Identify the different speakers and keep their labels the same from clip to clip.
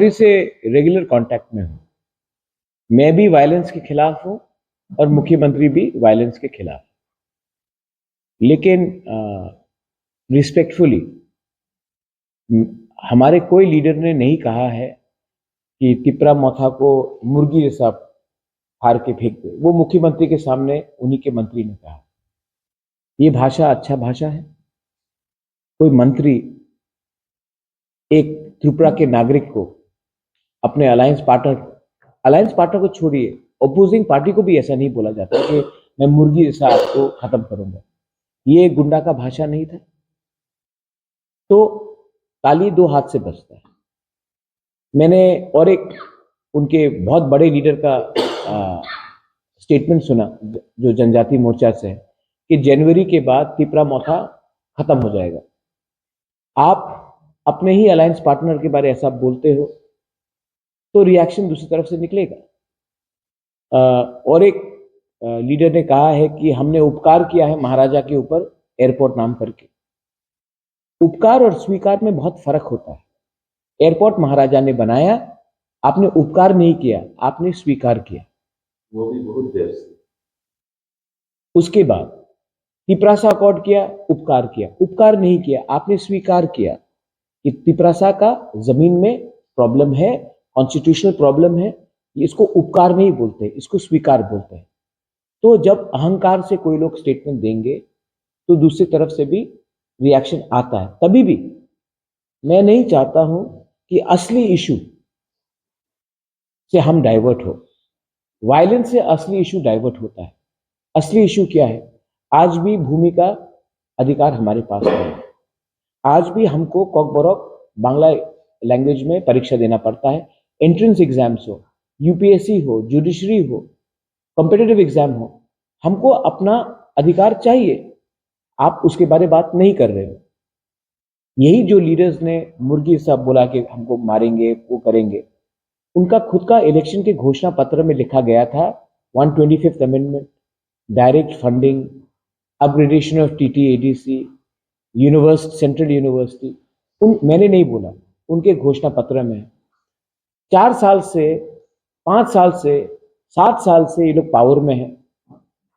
Speaker 1: मुख्यमंत्री से regular contact में हूँ। मैं भी वायलेंस के खिलाफ हूँ और मुख्यमंत्री भी वायलेंस के खिलाफ, लेकिन रिस्पेक्टफुली हमारे कोई लीडर ने नहीं कहा है कि तिपरा मोथा को मुर्गी जैसा फाड़ के फेंक दे। वो मुख्यमंत्री के सामने उन्हीं के मंत्री ने कहा। ये भाषा अच्छा भाषा है? कोई मंत्री एक त्रिपुरा के नागरिक को अपने अलायंस पार्टनर को छोड़िए, अपोजिंग पार्टी को भी ऐसा नहीं बोला जाता कि मैं मुर्गी जैसा आपको खत्म करूंगा। ये गुंडा का भाषा नहीं था। तो ताली दो हाथ से बजता है। मैंने और एक उनके बहुत बड़े लीडर का स्टेटमेंट सुना जो जनजाति मोर्चा से है कि जनवरी के बाद तिपरा मोथा खत्म हो जाएगा। आप अपने ही अलायंस पार्टनर के बारे में ऐसा बोलते हो तो रिएक्शन दूसरी तरफ से निकलेगा। और एक लीडर ने कहा है कि हमने उपकार किया है महाराजा के ऊपर एयरपोर्ट नाम करके। उपकार और स्वीकार में बहुत फर्क होता है। एयरपोर्ट महाराजा ने बनाया, आपने उपकार नहीं किया, आपने स्वीकार किया,
Speaker 2: वो भी बहुत देर से।
Speaker 1: उसके बाद तिपरासा अकॉर्ड किया, उपकार किया, उपकार नहीं किया, आपने स्वीकार किया कि तिपरासा का जमीन में प्रॉब्लम है, कॉन्स्टिट्यूशनल प्रॉब्लम है। इसको उपकार नहीं बोलते, इसको स्वीकार बोलते हैं। तो जब अहंकार से कोई लोग स्टेटमेंट देंगे तो दूसरी तरफ से भी रिएक्शन आता है। तभी भी मैं नहीं चाहता हूं कि असली इशू से हम डाइवर्ट हो। वायलेंस से असली इशू डाइवर्ट होता है। असली इशू क्या है? आज भी भूमि का अधिकार हमारे पास है। आज भी हमको कॉकबोरक बांग्ला लैंग्वेज में परीक्षा देना पड़ता है। एंट्रेंस एग्जाम्स हो, यूपीएससी हो, जुडिशरी हो, कॉम्पिटिटिव एग्जाम हो, हमको अपना अधिकार चाहिए। आप उसके बारे में बात नहीं कर रहे हो। यही जो लीडर्स ने मुर्गी साहब बोला कि हमको मारेंगे, वो करेंगे, उनका खुद का इलेक्शन के घोषणा पत्र में लिखा गया था 125th amendment, direct funding, upgradation of TTADC, central university. मैंने नहीं बोला, उनके घोषणा पत्र में। 4 साल से, 5 साल से, 7 साल से ये लोग पावर में हैं।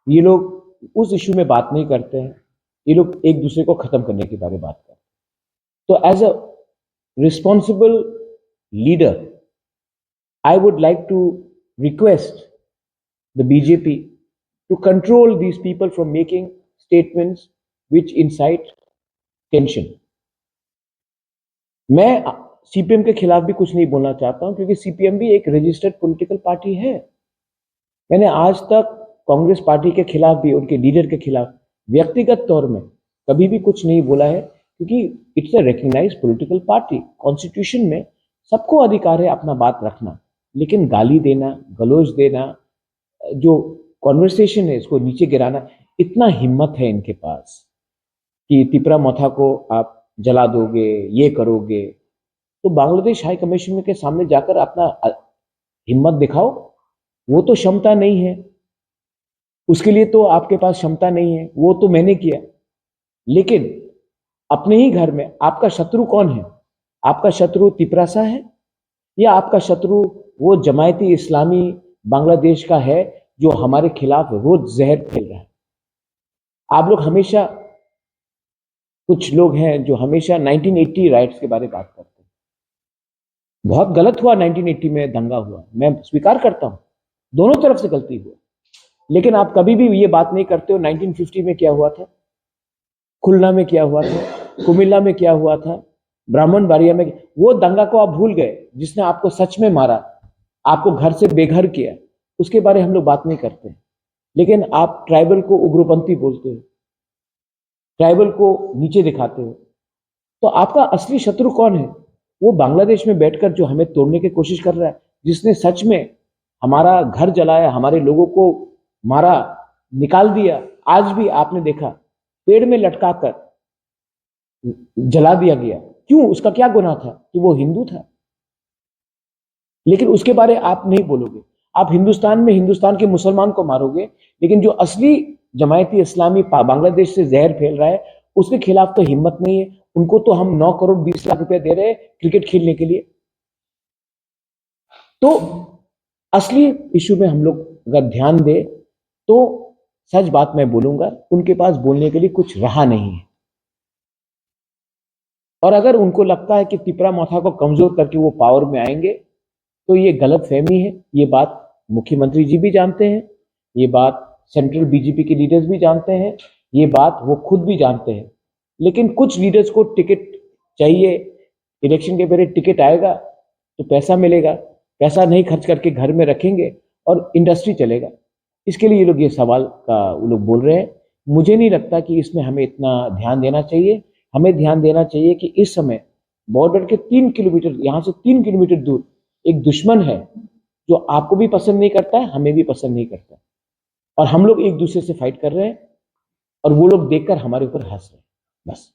Speaker 1: ये लोग उस इशू में बात नहीं करते हैं। ये लोग एक दूसरे को खत्म करने के बारे में बात करते हैं। तो as a responsible leader, I would like to request the BJP to control these people from making statements which incite tension. मैं सीपीएम के खिलाफ भी कुछ नहीं बोलना चाहता हूं क्योंकि सीपीएम भी एक रजिस्टर्ड पॉलिटिकल पार्टी है। मैंने आज तक कांग्रेस पार्टी के खिलाफ भी, उनके लीडर के खिलाफ व्यक्तिगत तौर में कभी भी कुछ नहीं बोला है क्योंकि it's a recognised political party. Constitution में सबको अधिकार है अपना बात रखना, लेकिन गाली देना, गलौज देना, जो कॉन्वर्सेशन है इसको नीचे गिराना, इतना हिम्मत है इनके पास कि तिपरा मोथा को आप जला दोगे, ये करोगे। तो बांग्लादेश हाई कमीशन के सामने जाकर अपना हिम्मत दिखाओ। वो तो क्षमता नहीं है, उसके लिए तो आपके पास क्षमता नहीं है, वो तो मैंने किया। लेकिन अपने ही घर में आपका शत्रु कौन है? आपका शत्रु तिपरासा है या आपका शत्रु वो जमायती इस्लामी बांग्लादेश का है जो हमारे खिलाफ रोज जहर फैल रहा है? आप लोग हमेशा, कुछ लोग हैं जो हमेशा 1980 राइट्स के बारे में बात करते हैं। बहुत गलत हुआ, 1980 में दंगा हुआ, मैं स्वीकार करता हूं, दोनों तरफ से गलती हुई। लेकिन आप कभी भी ये बात नहीं करते हो 1950 में क्या हुआ था, खुलना में क्या हुआ था, कुमिल्ला में क्या हुआ था, ब्राह्मण बाड़िया में। वो दंगा को आप भूल गए जिसने आपको सच में मारा, आपको घर से बेघर किया। उसके बारे हम लोग बात नहीं करते। लेकिन आप ट्राइबल को उग्रपंथी बोलते हो, ट्राइबल को नीचे दिखाते हो। तो आपका असली शत्रु कौन है? वो बांग्लादेश में बैठकर जो हमें तोड़ने की कोशिश कर रहा है, जिसने सच में हमारा घर जलाया, हमारे लोगों को मारा, निकाल दिया। आज भी आपने देखा पेड़ में लटकाकर जला दिया गया। क्यों? उसका क्या गुनाह था कि वो हिंदू था? लेकिन उसके बारे आप नहीं बोलोगे। आप हिंदुस्तान में हिंदुस्तान के मुसलमान को मारोगे, लेकिन जो असली जमायती इस्लामी बांग्लादेश से जहर फैल रहा है उसके खिलाफ तो हिम्मत नहीं है। उनको तो हम 9 करोड़ 20 लाख रुपए दे रहे हैं क्रिकेट खेलने के लिए। तो असली इशू में हम लोग अगर ध्यान दें तो सच बात मैं बोलूंगा, उनके पास बोलने के लिए कुछ रहा नहीं है। और अगर उनको लगता है कि तिपरा मौथा को कमजोर करके वो पावर में आएंगे तो ये गलत फहमी है। ये बात मुख्यमंत्री जी भी जानते हैं, ये बात सेंट्रल बीजेपी के लीडर्स भी जानते हैं, ये बात वो खुद भी जानते हैं। लेकिन कुछ लीडर्स को टिकट चाहिए, इलेक्शन के पहले टिकट आएगा तो पैसा मिलेगा, पैसा नहीं खर्च करके घर में रखेंगे और इंडस्ट्री चलेगा। इसके लिए ये लोग ये सवाल का वो लोग बोल रहे हैं। मुझे नहीं लगता कि इसमें हमें इतना ध्यान देना चाहिए। हमें ध्यान देना चाहिए कि इस समय बॉर्डर के 3 किलोमीटर, यहाँ से 3 किलोमीटर दूर एक दुश्मन है जो आपको भी पसंद नहीं करता है, हमें भी पसंद नहीं करता, और हम लोग एक दूसरे से फाइट कर रहे हैं और वो लोग देखकर हमारे ऊपर हंस रहे हैं। बस।